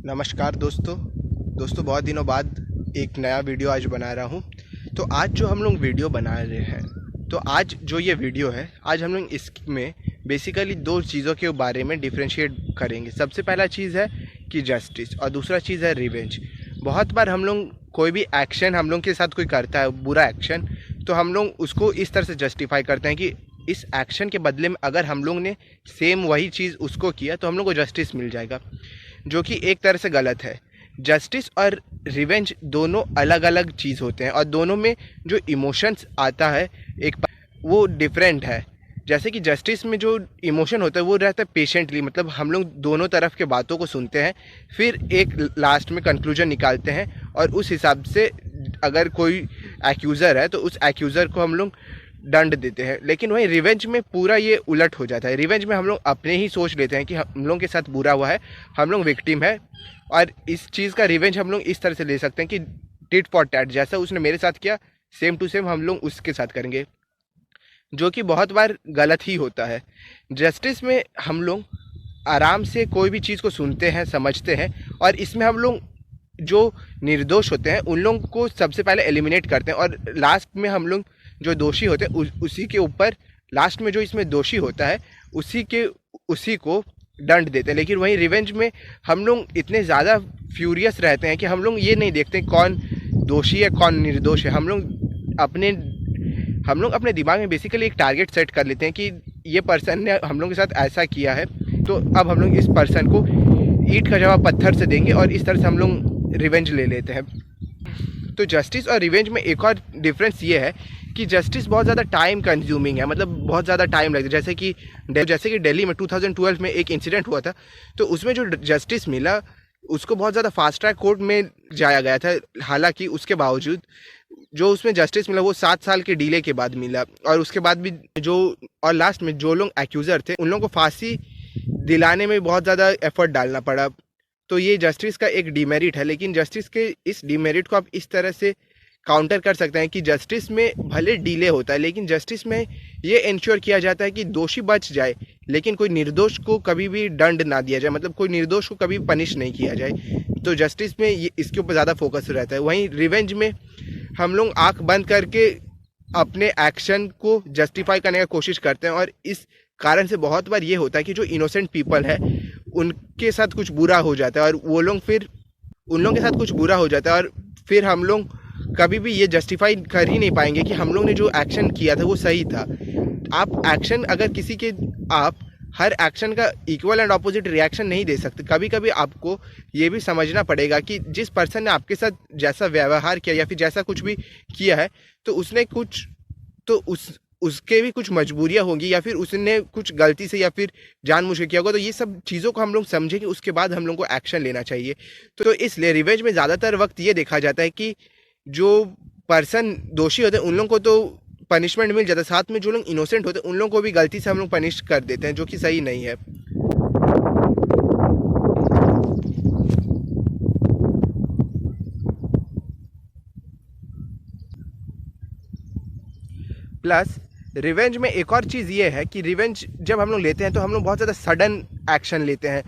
नमस्कार दोस्तों बहुत दिनों बाद एक नया वीडियो आज बना रहा हूँ। तो आज जो हम लोग वीडियो बना रहे हैं, तो आज जो ये वीडियो है, आज हम लोग इसमें बेसिकली दो चीज़ों के बारे में डिफ्रेंशिएट करेंगे। सबसे पहला चीज़ है कि जस्टिस, और दूसरा चीज़ है रिवेंज। बहुत बार हम लोग कोई भी एक्शन हम लोग के साथ कोई करता है, बुरा एक्शन, तो हम लोग उसको इस तरह से जस्टिफाई करते हैं कि इस एक्शन के बदले में अगर हम लोग ने सेम वही चीज़ उसको किया तो हम लोग को जस्टिस मिल जाएगा, जो कि एक तरह से गलत है। जस्टिस और रिवेंज दोनों अलग अलग चीज़ होते हैं, और दोनों में जो इमोशंस आता है वो डिफरेंट है। जैसे कि जस्टिस में जो इमोशन होता है वो रहता है पेशेंटली, मतलब हम लोग दोनों तरफ के बातों को सुनते हैं, फिर एक लास्ट में कंक्लूजन निकालते हैं, और उस हिसाब से अगर कोई एक्यूज़र है तो उस एक्यूज़र को हम लोग दंड देते हैं। लेकिन वहीं रिवेंज में पूरा ये उलट हो जाता है। रिवेंज में हम लोग अपने ही सोच लेते हैं कि हम लोगों के साथ बुरा हुआ है, हम लोग विक्टिम है, और इस चीज़ का रिवेंज हम लोग इस तरह से ले सकते हैं कि टिट फॉर टैट, जैसा उसने मेरे साथ किया सेम टू सेम हम लोग उसके साथ करेंगे, जो कि बहुत बार गलत ही होता है। जस्टिस में हम लोग आराम से कोई भी चीज़ को सुनते हैं, समझते हैं, और इसमें हम लोग जो निर्दोष होते हैं उन लोगों को सबसे पहले एलिमिनेट करते हैं, और लास्ट में हम लोग जो दोषी होते हैं उसी के ऊपर, लास्ट में जो इसमें दोषी होता है उसी को दंड देते हैं। लेकिन वहीं रिवेंज में हम लोग इतने ज़्यादा फ्यूरियस रहते हैं कि हम लोग ये नहीं देखते कौन दोषी है कौन निर्दोष है। हम लोग अपने दिमाग में बेसिकली एक टारगेट सेट कर लेते हैं कि ये पर्सन ने हम लोग के साथ ऐसा किया है, तो अब हम लोग इस पर्सन को ईंट का जवाब पत्थर से देंगे, और इस तरह से हम लोग रिवेंज ले लेते हैं। तो जस्टिस और रिवेंज में एक और डिफरेंस ये है कि जस्टिस बहुत ज़्यादा टाइम कंज्यूमिंग है, मतलब बहुत ज़्यादा टाइम लगता है। जैसे कि दिल्ली में 2012 में एक इंसिडेंट हुआ था, तो उसमें जो जस्टिस मिला उसको बहुत ज़्यादा फास्ट ट्रैक कोर्ट में जाया गया था। हालांकि उसके बावजूद जो उसमें जस्टिस मिला वो 7 साल के डिले के बाद मिला, और उसके बाद भी और लास्ट में जो लोग एक्यूज़र थे उन लोगों को फांसी दिलाने में बहुत ज़्यादा एफर्ट डालना पड़ा। तो ये जस्टिस का एक डिमेरिट है। लेकिन जस्टिस के इस डिमेरिट को आप इस तरह से काउंटर कर सकते हैं कि जस्टिस में भले डिले होता है, लेकिन जस्टिस में ये इंश्योर किया जाता है कि दोषी बच जाए, लेकिन कोई निर्दोष को कभी भी दंड ना दिया जाए, मतलब कोई निर्दोष को कभी पनिश नहीं किया जाए। तो जस्टिस में ये इसके ऊपर ज़्यादा फोकस रहता है। वहीं रिवेंज में हम लोग आंख बंद करके अपने एक्शन को जस्टिफाई करने का कोशिश करते हैं, और इस कारण से बहुत बार ये होता है कि जो इनोसेंट पीपल है उनके साथ कुछ बुरा हो जाता है, और वो लोग फिर उन लोगों के साथ कुछ बुरा हो जाता है, और फिर हम लोग कभी भी ये जस्टिफाई कर ही नहीं पाएंगे कि हम लोग ने जो एक्शन किया था वो सही था। आप हर एक्शन का इक्वल एंड ऑपोजिट रिएक्शन नहीं दे सकते। कभी कभी आपको ये भी समझना पड़ेगा कि जिस पर्सन ने आपके साथ जैसा व्यवहार किया या फिर जैसा कुछ भी किया है, तो उसने कुछ तो उसके भी कुछ मजबूरियां होंगी, या फिर उसने कुछ गलती से या फिर जानबूझ के किया होगा। तो ये सब चीज़ों को हम लोग समझेंगे, उसके बाद हम लोग को एक्शन लेना चाहिए। तो इसलिए रिवेंज में ज़्यादातर वक्त ये देखा जाता है कि जो पर्सन दोषी होते हैं उन लोगों को तो पनिशमेंट मिल जाता है, साथ में जो लोग इनोसेंट होते हैं उन लोगों को भी गलती से हम लोग पनिश कर देते हैं, जो कि सही नहीं है। प्लस रिवेंज में एक और चीज़ ये है कि रिवेंज जब हम लोग लेते हैं तो हम लोग बहुत ज़्यादा सडन एक्शन लेते हैं।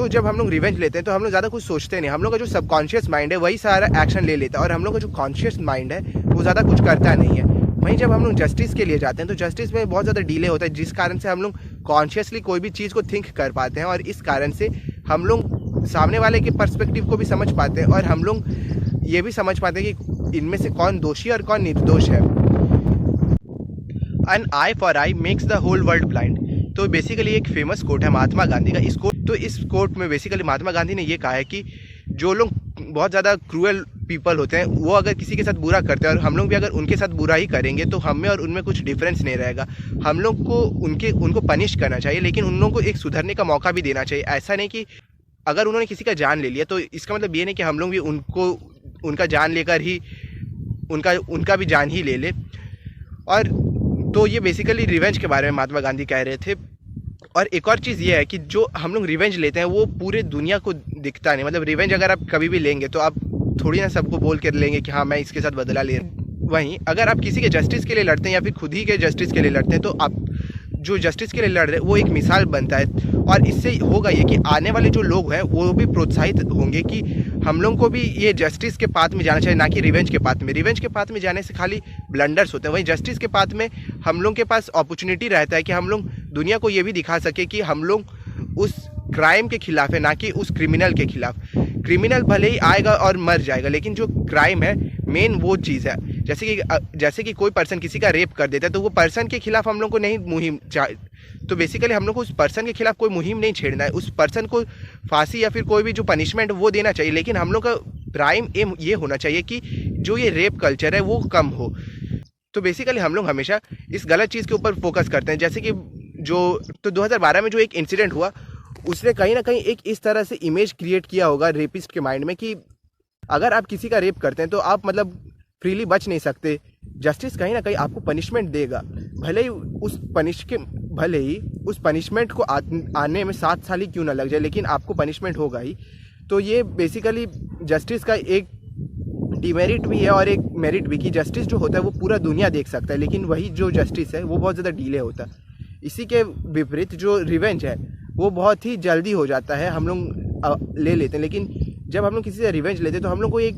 जब हम लोग रिवेंज लेते हैं तो हम लोग ज़्यादा कुछ सोचते नहीं। हम लोग का जो सबकॉन्शियस माइंड है वही सारा एक्शन ले लेता है, और हम लोग का जो कॉन्शियस माइंड है वो ज़्यादा कुछ करता नहीं है। वहीं जब हम लोग जस्टिस के लिए जाते हैं तो जस्टिस में बहुत ज़्यादा डिले होता है, जिस कारण से हम लोग कॉन्शियसली कोई भी चीज़ को थिंक कर पाते हैं, और इस कारण से हम लोग सामने वाले के पर्सपेक्टिव को भी समझ पाते हैं, और हम लोग ये भी समझ पाते हैं कि इनमें से कौन दोषी और कौन निर्दोष है। An eye for eye makes the whole world blind। तो बेसिकली एक फेमस कोट है महात्मा गांधी का। इस कोट में बेसिकली महात्मा गांधी ने ये कहा है कि जो लोग बहुत ज़्यादा क्रूअल पीपल होते हैं वो अगर किसी के साथ बुरा करते हैं और हम लोग भी अगर उनके साथ बुरा ही करेंगे तो हम में और उनमें कुछ डिफरेंस नहीं रहेगा। हम लोग को उनको पनिश करना चाहिए, लेकिन उन लोगों को एक सुधरने का मौका भी देना चाहिए। ऐसा नहीं कि अगर उन्होंने किसी का जान ले लिया तो इसका मतलब ये नहीं कि हम लोग भी उनका जान लेकर ही उनका भी जान ही ले ले। और तो ये बेसिकली रिवेंज के बारे में महात्मा गांधी कह रहे थे। और एक और चीज़ ये है कि जो हम लोग रिवेंज लेते हैं वो पूरे दुनिया को दिखता नहीं। मतलब रिवेंज अगर आप कभी भी लेंगे तो आप थोड़ी ना सबको बोल कर लेंगे कि हाँ मैं इसके साथ बदला ले रहा हूँ। वहीं अगर आप किसी के जस्टिस के लिए लड़ते हैं या फिर खुद ही के जस्टिस के लिए लड़ते हैं, तो आप जो जस्टिस के लिए लड़ रहे हैं वो एक मिसाल बनता है। और इससे होगा ये कि आने वाले जो लोग हैं वो भी प्रोत्साहित होंगे कि हम लोग को भी ये जस्टिस के पाथ में जाना चाहिए, ना कि रिवेंज के पाथ में। रिवेंज के पाथ में जाने से खाली ब्लंडर्स होते हैं, वहीं जस्टिस के पाथ में हम लोग के पास अपॉर्चुनिटी रहता है कि हम लोग दुनिया को ये भी दिखा सके कि हम लोग उस क्राइम के खिलाफ है, ना कि उस क्रिमिनल के खिलाफ। क्रिमिनल भले ही आएगा और मर जाएगा, लेकिन जो क्राइम है मेन वो चीज़ है। जैसे कि कोई पर्सन किसी का रेप कर देता है तो वो पर्सन के खिलाफ हम लोग को नहीं मुहिम तो बेसिकली हम लोग को उस पर्सन के खिलाफ कोई मुहिम नहीं छेड़ना है, उस पर्सन को फांसी या फिर कोई भी जो पनिशमेंट वो देना चाहिए। लेकिन हम लोग का प्राइम एम ये होना चाहिए कि जो ये रेप कल्चर है वो कम हो। तो बेसिकली हम लोग हमेशा इस गलत चीज़ के ऊपर फोकस करते हैं। जैसे कि जो 2012 में जो एक इंसिडेंट हुआ, उसने कहीं ना कहीं एक इस तरह से इमेज क्रिएट किया होगा रेपिस्ट के माइंड में कि अगर आप किसी का रेप करते हैं तो आप मतलब फ्रीली बच नहीं सकते। जस्टिस कहीं ना कहीं आपको पनिशमेंट देगा, भले ही उस पनिशमेंट को आने में 7 साल ही क्यों ना लग जाए, लेकिन आपको पनिशमेंट होगा ही। तो ये बेसिकली जस्टिस का एक डिमेरिट भी है और एक मेरिट भी कि जस्टिस जो होता है वो पूरा दुनिया देख सकता है, लेकिन वही जो जस्टिस है वो बहुत ज़्यादा डिले होता है। इसी के विपरीत जो रिवेंज है वो बहुत ही जल्दी हो जाता है, हम लोग ले लेते हैं। लेकिन जब हम लोग किसी से रिवेंज लेते हैं तो हम लोग को एक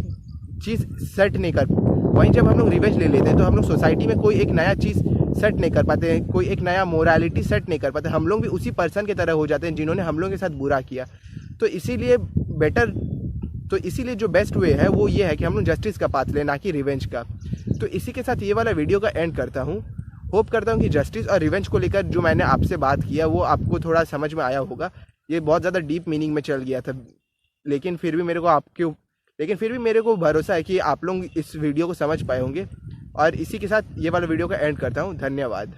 चीज़ सेट नहीं कर, वहीं जब हम लोग रिवेंज ले लेते हैं तो हम लोग सोसाइटी में कोई एक नया चीज़ सेट नहीं कर पाते हैं, कोई एक नया मोरालिटी सेट नहीं कर पाते। हम लोग भी उसी पर्सन की तरह हो जाते हैं जिन्होंने हम लोग के साथ बुरा किया। तो इसीलिए जो बेस्ट वे है वो ये है कि हम लोग जस्टिस का पाथ लें, ना कि रिवेंज का। तो इसी के साथ ये वाला वीडियो का एंड करता हूँ। होप करता हूँ कि जस्टिस और रिवेंज को लेकर जो मैंने आपसे बात किया वो आपको थोड़ा समझ में आया होगा। ये बहुत ज़्यादा डीप मीनिंग में चल गया था, लेकिन फिर भी मेरे को भरोसा है कि आप लोग इस वीडियो को समझ पाए होंगे। और इसी के साथ ये वाला वीडियो का एंड करता हूँ। धन्यवाद।